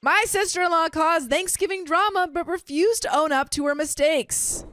My sister-in-law caused Thanksgiving drama but refused to own up to her mistakes.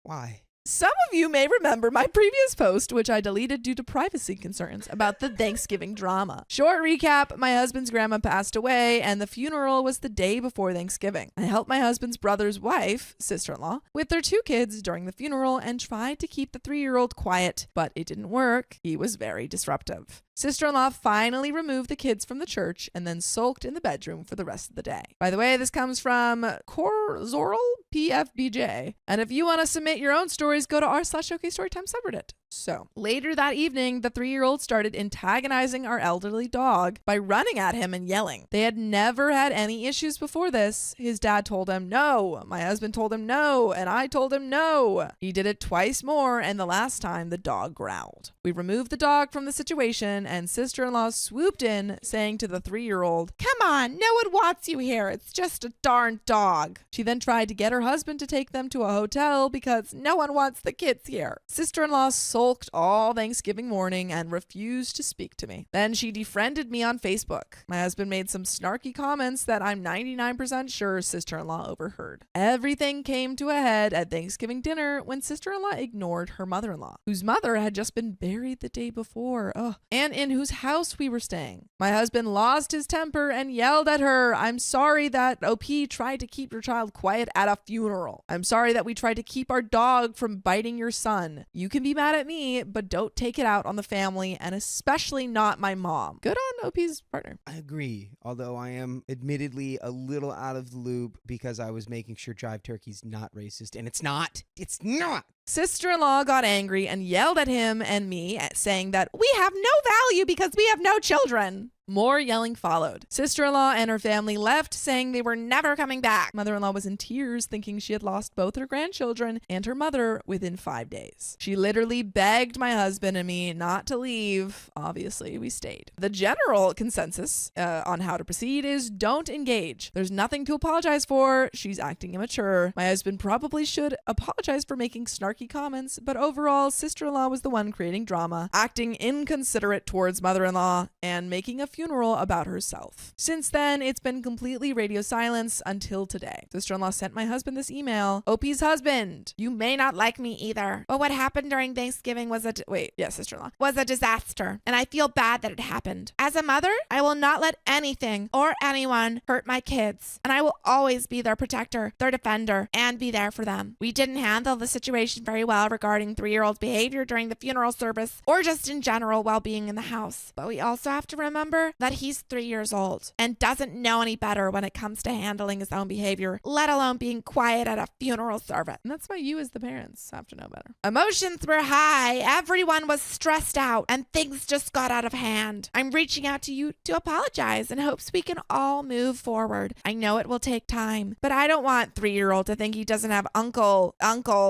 Why? Some of you may remember my previous post, which I deleted due to privacy concerns, about the Thanksgiving drama. Short recap, my husband's grandma passed away, and the funeral was the day before Thanksgiving. I helped my husband's brother's wife, sister-in-law, with their 2 kids during the funeral and tried to keep the 3-year-old quiet, but it didn't work. He was very disruptive. Sister-in-law finally removed the kids from the church and then sulked in the bedroom for the rest of the day. By the way, this comes from Corzoral PFBJ. And if you want to submit your own stories, go to r/OK Storytime subreddit. So later that evening, the 3-year-old started antagonizing our elderly dog by running at him and yelling. They had never had any issues before this. His dad told him no. My husband told him no. And I told him no. He did it twice more. And the last time the dog growled. We removed the dog from the situation and sister-in-law swooped in saying to the 3-year-old, "Come on, no one wants you here. It's just a darn dog." She then tried to get her husband to take them to a hotel because no one wants the kids here. Sister-in-law sulked all Thanksgiving morning and refused to speak to me. Then she defriended me on Facebook. My husband made some snarky comments that I'm 99% sure sister-in-law overheard. Everything came to a head at Thanksgiving dinner when sister-in-law ignored her mother-in-law, whose mother had just been buried the day before, and in whose house we were staying. My husband lost his temper and yelled at her, "I'm sorry that OP tried to keep your child quiet at a funeral. I'm sorry that we tried to keep our dog from biting your son. You can be mad at me, but don't take it out on the family, and especially not my mom." Good on OP's partner. I agree, although I am admittedly a little out of the loop because I was making sure Jive Turkey's not racist, and it's not. It's not. Sister-in-law got angry and yelled at him and me, saying that we have no value because we have no children. More yelling followed. Sister-in-law and her family left, saying they were never coming back. Mother-in-law was in tears, thinking she had lost both her grandchildren and her mother within 5 days. She literally begged my husband and me not to leave. Obviously, we stayed. The general consensus on how to proceed is don't engage. There's nothing to apologize for. She's acting immature. My husband probably should apologize for making snarky comments, but overall, sister-in-law was the one creating drama, acting inconsiderate towards mother-in-law, and making a funeral about herself. Since then, it's been completely radio silence until today. Sister-in-law sent my husband this email. OP's husband, you may not like me either, but what happened during Thanksgiving was sister-in-law, was a disaster, and I feel bad that it happened. As a mother, I will not let anything or anyone hurt my kids, and I will always be their protector, their defender, and be there for them. We didn't handle the situation very well regarding 3-year-old's behavior during the funeral service or just in general while being in the house, but we also have to remember that he's 3 years old and doesn't know any better when it comes to handling his own behavior, let alone being quiet at a funeral service. And that's why you as the parents have to know better. Emotions were high. Everyone was stressed out and things just got out of hand. I'm reaching out to you to apologize in hopes we can all move forward. I know it will take time, but I don't want 3-year-old to think he doesn't have uncle,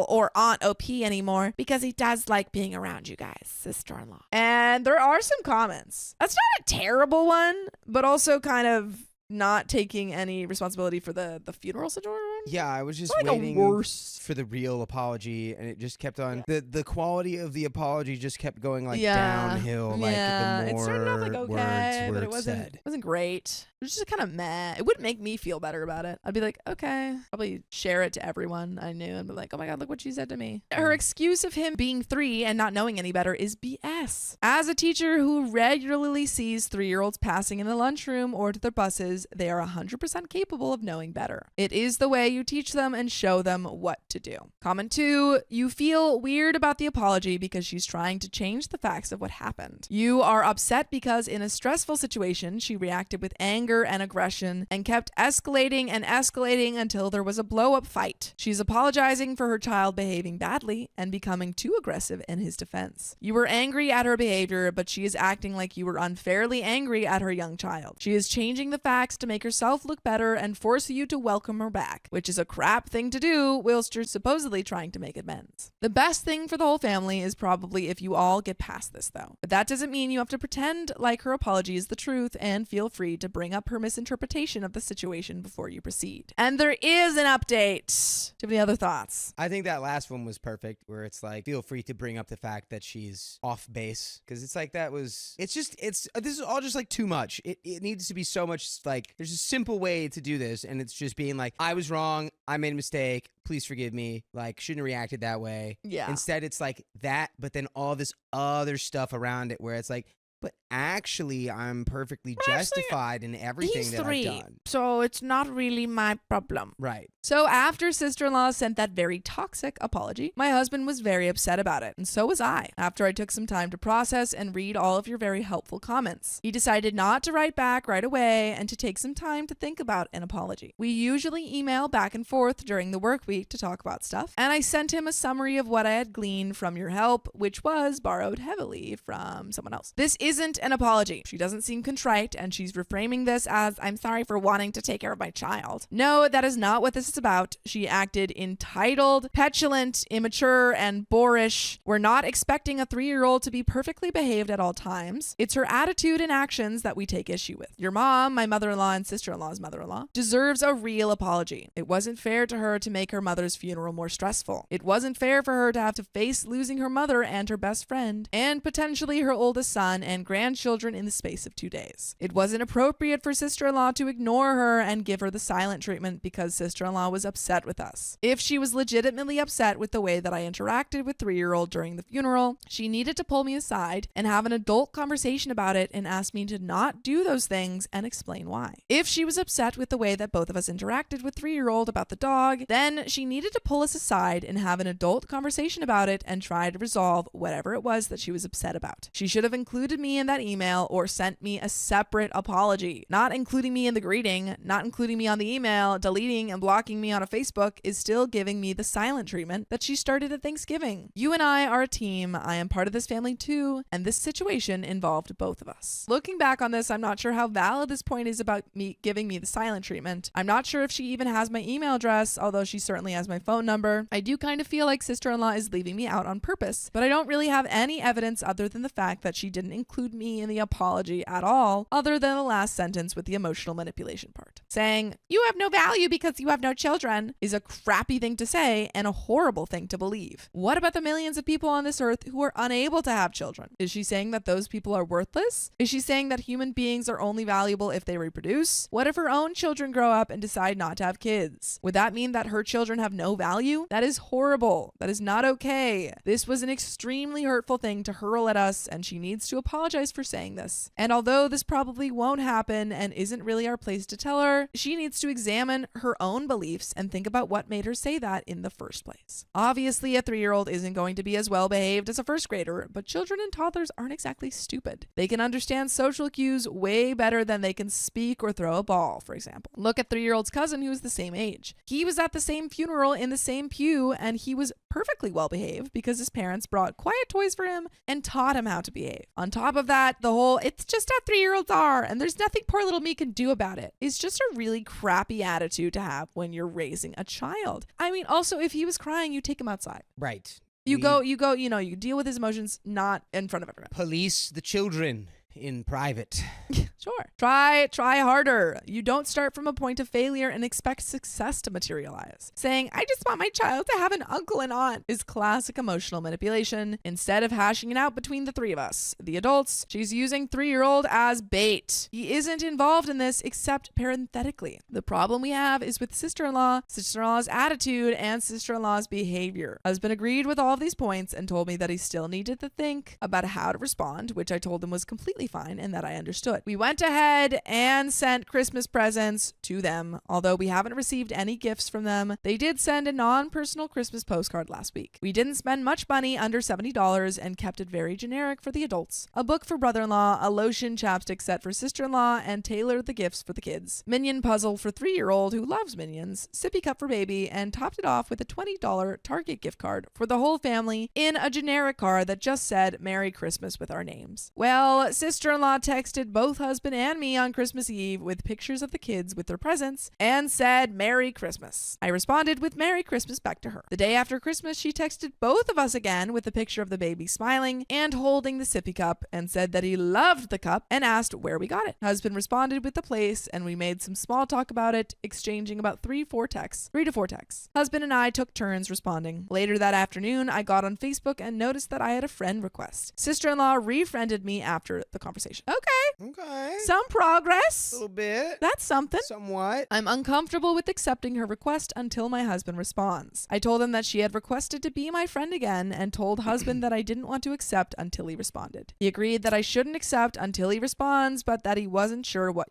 or aunt OP anymore because he does like being around you guys, sister-in-law. And there are some comments. That's not a terrible one, but also kind of not taking any responsibility for the funeral situation. Yeah, I was just like waiting worse for the real apology, and it just kept on. The quality of the apology just kept going downhill. The more it started off like okay, words but were it wasn't great. It was just kind of meh. It wouldn't make me feel better about it. I'd be like, okay, probably share it to everyone I knew and be like, oh my God, look what she said to me. Her excuse of him being 3 and not knowing any better is BS. As a teacher who regularly sees 3-year-olds passing in the lunchroom or to their buses, they are 100% capable of knowing better. It is the way you teach them and show them what to do. Comment 2, you feel weird about the apology because she's trying to change the facts of what happened. You are upset because in a stressful situation, she reacted with anger and aggression and kept escalating until there was a blow-up fight. She's apologizing for her child behaving badly and becoming too aggressive in his defense. You were angry at her behavior, but she is acting like you were unfairly angry at her young child. She is changing the facts to make herself look better and force you to welcome her back, which is a crap thing to do whilst you're supposedly trying to make amends. The best thing for the whole family is probably if you all get past this, though. But that doesn't mean you have to pretend like her apology is the truth, and feel free to bring up her misinterpretation of the situation before you proceed. And there is an update. Do you have any other thoughts? I think that last one was perfect, where it's like, feel free to bring up the fact that she's off base, because it's like this is all just like too much. It needs to be so much, like, there's a simple way to do this, and it's just being like, I was wrong, I made a mistake, please forgive me, like, shouldn't have reacted that way. Yeah. Instead, it's like that, but then all this other stuff around it where it's like, but actually, I'm perfectly justified in everything that I've done. So it's not really my problem. Right. So after sister-in-law sent that very toxic apology, my husband was very upset about it, and so was I, after I took some time to process and read all of your very helpful comments. He decided not to write back right away and to take some time to think about an apology. We usually email back and forth during the work week to talk about stuff, and I sent him a summary of what I had gleaned from your help, which was borrowed heavily from someone else. This isn't an apology. She doesn't seem contrite, and she's reframing this as, I'm sorry for wanting to take care of my child. No, that is not what this is about. She acted entitled, petulant, immature, and boorish. We're not expecting a 3-year-old to be perfectly behaved at all times. It's her attitude and actions that we take issue with. Your mom, my mother-in-law and sister-in-law's mother-in-law, deserves a real apology. It wasn't fair to her to make her mother's funeral more stressful. It wasn't fair for her to have to face losing her mother and her best friend, and potentially her oldest son and grandchildren in the space of 2 days. It wasn't appropriate for sister-in-law to ignore her and give her the silent treatment because sister-in-law was upset with us. If she was legitimately upset with the way that I interacted with 3-year-old during the funeral, she needed to pull me aside and have an adult conversation about it and ask me to not do those things and explain why. If she was upset with the way that both of us interacted with 3-year-old about the dog, then she needed to pull us aside and have an adult conversation about it and try to resolve whatever it was that she was upset about. She should have included me in that email or sent me a separate apology. Not including me in the greeting, not including me on the email, deleting and blocking me on a Facebook is still giving me the silent treatment that she started at Thanksgiving. You and I are a team. I am part of this family too, and this situation involved both of us. Looking back on this, I'm not sure how valid this point is about me giving me the silent treatment. I'm not sure if she even has my email address, although she certainly has my phone number. I do kind of feel like sister-in-law is leaving me out on purpose, but I don't really have any evidence other than the fact that she didn't include me in the apology at all, other than the last sentence with the emotional manipulation part. Saying, you have no value because you have no children, is a crappy thing to say and a horrible thing to believe. What about the millions of people on this earth who are unable to have children? Is she saying that those people are worthless? Is she saying that human beings are only valuable if they reproduce? What if her own children grow up and decide not to have kids? Would that mean that her children have no value? That is horrible. That is not okay. This was an extremely hurtful thing to hurl at us, and she needs to apologize for saying this. And although this probably won't happen and isn't really our place to tell her, she needs to examine her own beliefs and think about what made her say that in the first place. Obviously, a 3-year-old isn't going to be as well behaved as a first grader, but children and toddlers aren't exactly stupid. They can understand social cues way better than they can speak or throw a ball, for example. Look at 3-year-old's cousin who is the same age. He was at the same funeral in the same pew, and he was perfectly well behaved because his parents brought quiet toys for him and taught him how to behave. On top of that, the whole, it's just how 3-year-olds are, and there's nothing poor little me can do about it, is just a really crappy attitude to have when you're raising a child. I mean, also, if he was crying, you take him outside. Right. You deal with his emotions, not in front of everyone. Police the children in private. Sure. Try harder. You don't start from a point of failure and expect success to materialize. Saying, I just want my child to have an uncle and aunt is classic emotional manipulation. Instead of hashing it out between the 3 of us, the adults, she's using 3-year-old as bait. He isn't involved in this except parenthetically. The problem we have is with sister-in-law's attitude, and sister-in-law's behavior. Husband agreed with all of these points and told me that he still needed to think about how to respond, which I told him was completely fine and that I understood. We went ahead and sent Christmas presents to them. Although we haven't received any gifts from them, they did send a non-personal Christmas postcard last week. We didn't spend much money, under $70, and kept it very generic for the adults. A book for brother-in-law, a lotion chapstick set for sister-in-law, and tailored the gifts for the kids. Minion puzzle for 3-year-old who loves Minions, sippy cup for baby, and topped it off with a $20 Target gift card for the whole family in a generic card that just said Merry Christmas with our names. Well, sister-in-law texted both husbands husband and me on Christmas Eve with pictures of the kids with their presents and said Merry Christmas. I responded with Merry Christmas back to her. The day after Christmas, she texted both of us again with a picture of the baby smiling and holding the sippy cup and said that he loved the cup and asked where we got it. Husband responded with the place and we made some small talk about it, exchanging about 3 to 4 texts. Husband and I took turns responding. Later that afternoon, I got on Facebook and noticed that I had a friend request. Sister-in-law refriended me after the conversation. Okay. Some progress. A little bit. That's something. Somewhat. I'm uncomfortable with accepting her request until my husband responds. I told him that she had requested to be my friend again and told husband that I didn't want to accept until he responded. He agreed that I shouldn't accept until he responds, but that he wasn't sure what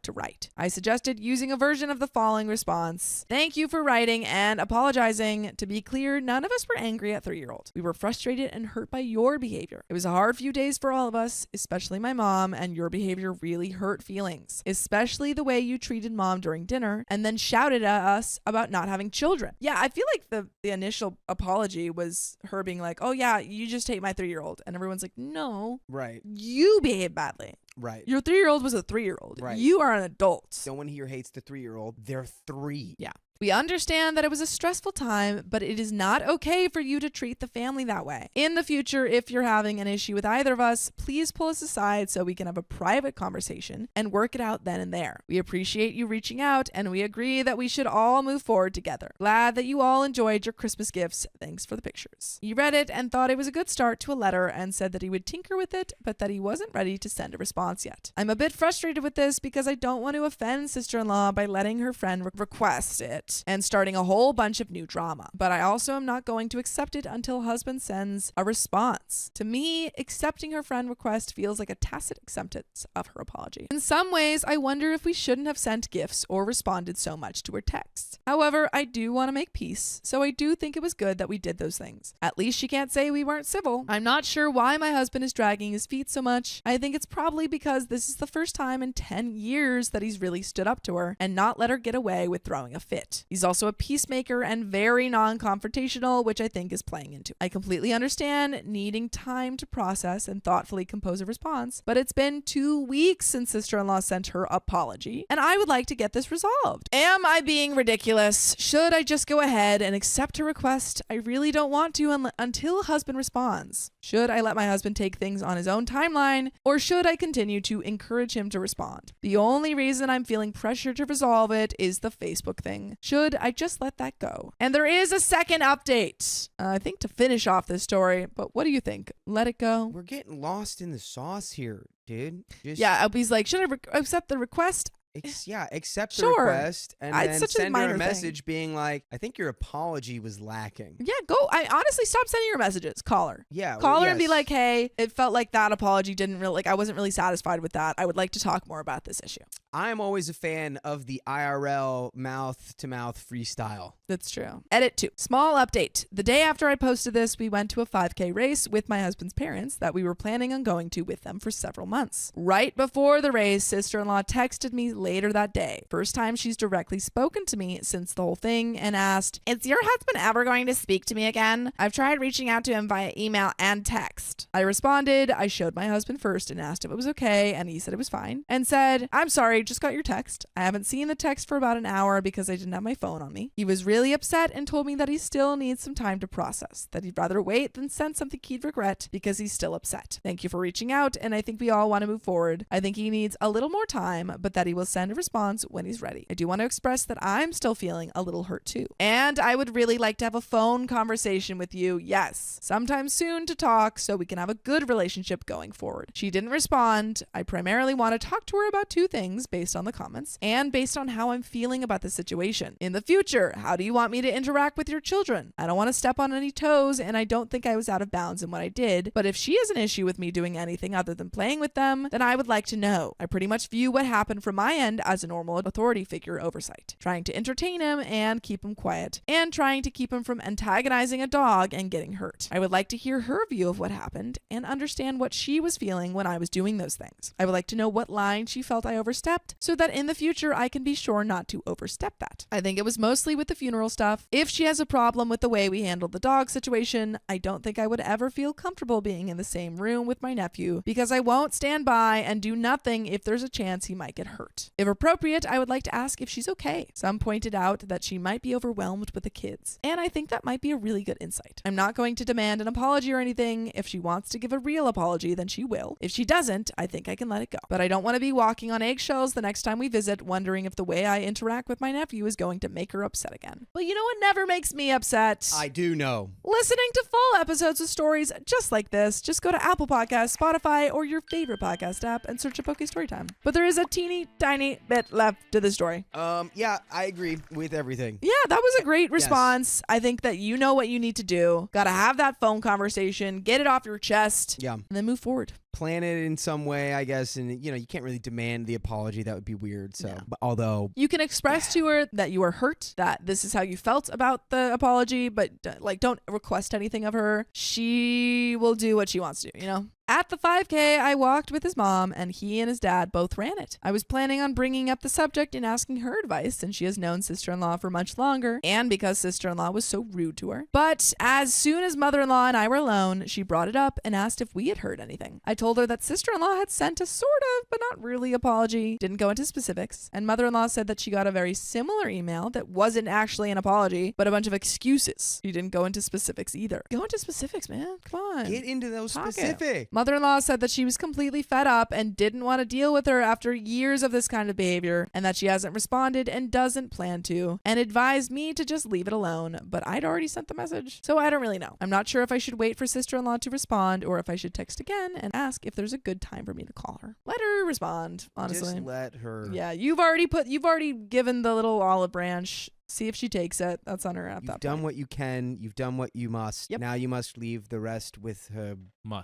to write. I suggested using a version of the following response. Thank you for writing and apologizing. To be clear, none of us were angry at 3-year-old. We were frustrated and hurt by your behavior. It was a hard few days for all of us, especially my mom, and your behavior really hurt feelings, especially the way you treated mom during dinner and then shouted at us about not having children. Yeah, I feel like the initial apology was her being like, oh yeah, you just hate my 3-year-old. And everyone's like, no. Right. You behaved badly. Right. Your 3-year-old was a 3-year-old. Right. You are an adult. No one here hates the 3-year-old. They're 3. Yeah. We understand that it was a stressful time, but it is not okay for you to treat the family that way. In the future, if you're having an issue with either of us, please pull us aside so we can have a private conversation and work it out then and there. We appreciate you reaching out, and we agree that we should all move forward together. Glad that you all enjoyed your Christmas gifts. Thanks for the pictures. He read it and thought it was a good start to a letter and said that he would tinker with it, but that he wasn't ready to send a response yet. I'm a bit frustrated with this because I don't want to offend sister-in-law by letting her friend request it and starting a whole bunch of new drama. But I also am not going to accept it until husband sends a response. To me, accepting her friend request feels like a tacit acceptance of her apology. In some ways, I wonder if we shouldn't have sent gifts or responded so much to her texts. However, I do want to make peace, so I do think it was good that we did those things. At least she can't say we weren't civil. I'm not sure why my husband is dragging his feet so much. I think it's probably because this is the first time in 10 years that he's really stood up to her and not let her get away with throwing a fit. He's also a peacemaker and very non-confrontational, which I think is playing into. I completely understand needing time to process and thoughtfully compose a response, but it's been 2 weeks since sister-in-law sent her apology, and I would like to get this resolved. Am I being ridiculous? Should I just go ahead and accept her request? I really don't want to until husband responds. Should I let my husband take things on his own timeline, or should I continue to encourage him to respond? The only reason I'm feeling pressure to resolve it is the Facebook thing. Should I just let that go? And there is a second update, I think, to finish off this story, but what do you think? Let it go? We're getting lost in the sauce here, dude. Yeah, Albie's like, should I accept the request? Accept the Sure. request and It's then such a send her minor a thing. message being like, I think your apology was lacking. Yeah, go. I honestly stop sending her messages. Call her. Yeah. Call her and be yes. like, hey, it felt like that apology didn't really, like, I wasn't really satisfied with that. I would like to talk more about this issue. I'm always a fan of the IRL mouth-to-mouth freestyle. That's true. Edit 2. Small update. The day after I posted this, we went to a 5K race with my husband's parents that we were planning on going to with them for several months. Right before the race, sister-in-law texted me later that day. First time she's directly spoken to me since the whole thing, and asked, is your husband ever going to speak to me again? I've tried reaching out to him via email and text. I responded, I showed my husband first and asked if it was okay, and he said it was fine, and said, I'm sorry, just got your text. I haven't seen the text for about an hour because I didn't have my phone on me. He was really upset and told me that he still needs some time to process, that he'd rather wait than send something he'd regret because he's still upset. Thank you for reaching out, and I think we all want to move forward. I think he needs a little more time, but that he will send a response when he's ready. I do want to express that I'm still feeling a little hurt too. And I would really like to have a phone conversation with you, yes, sometime soon to talk so we can have a good relationship going forward. She didn't respond. I primarily want to talk to her about 2 things based on the comments and based on how I'm feeling about the situation. In the future, how do you want me to interact with your children? I don't want to step on any toes, and I don't think I was out of bounds in what I did, but if she has an issue with me doing anything other than playing with them, then I would like to know. I pretty much view what happened from my and as a normal authority figure oversight, trying to entertain him and keep him quiet, and trying to keep him from antagonizing a dog and getting hurt. I would like to hear her view of what happened and understand what she was feeling when I was doing those things. I would like to know what line she felt I overstepped so that in the future I can be sure not to overstep that. I think it was mostly with the funeral stuff. If she has a problem with the way we handled the dog situation, I don't think I would ever feel comfortable being in the same room with my nephew because I won't stand by and do nothing if there's a chance he might get hurt. If appropriate, I would like to ask if she's okay. Some pointed out that she might be overwhelmed with the kids, and I think that might be a really good insight. I'm not going to demand an apology or anything. If she wants to give a real apology, then she will. If she doesn't, I think I can let it go. But I don't want to be walking on eggshells the next time we visit, wondering if the way I interact with my nephew is going to make her upset again. But you know what never makes me upset? I do know. Listening to full episodes of stories just like this. Just go to Apple Podcasts, Spotify, or your favorite podcast app and search up OK Storytime. But there is a teeny tiny bit left to the story. Yeah, I agree with everything. Yeah, that was a great response. Yes. I think that you know what you need to do. Gotta have that phone conversation, get it off your chest, yeah, and then move forward. Plan it in some way, I guess, and you can't really demand the apology. That would be weird. So, but although you can express to her that you are hurt, that this is how you felt about the apology, but don't request anything of her. She will do what she wants to do, At the 5K, I walked with his mom, and he and his dad both ran it. I was planning on bringing up the subject and asking her advice, since she has known sister-in-law for much longer, and because sister-in-law was so rude to her. But as soon as mother-in-law and I were alone, she brought it up and asked if we had heard anything. I told her that sister-in-law had sent a sort of, but not really, apology. Didn't go into specifics. And mother-in-law said that she got a very similar email that wasn't actually an apology, but a bunch of excuses. She didn't go into specifics either. Go into specifics, man. Come on. Get into those specifics. Mother-in-law said that she was completely fed up and didn't want to deal with her after years of this kind of behavior, and that she hasn't responded and doesn't plan to, and advised me to just leave it alone, but I'd already sent the message, so I don't really know. I'm not sure if I should wait for sister-in-law to respond or if I should text again and ask if there's a good time for me to call her. Let her respond, honestly. Just let her. Yeah, you've already given the little olive branch. See if she takes it. That's on her at that point. You've done what you can. You've done what you must. Yep. Now you must leave the rest with her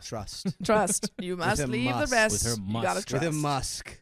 trust. Trust. You must leave the rest. With her musk. You gotta trust. With a musk.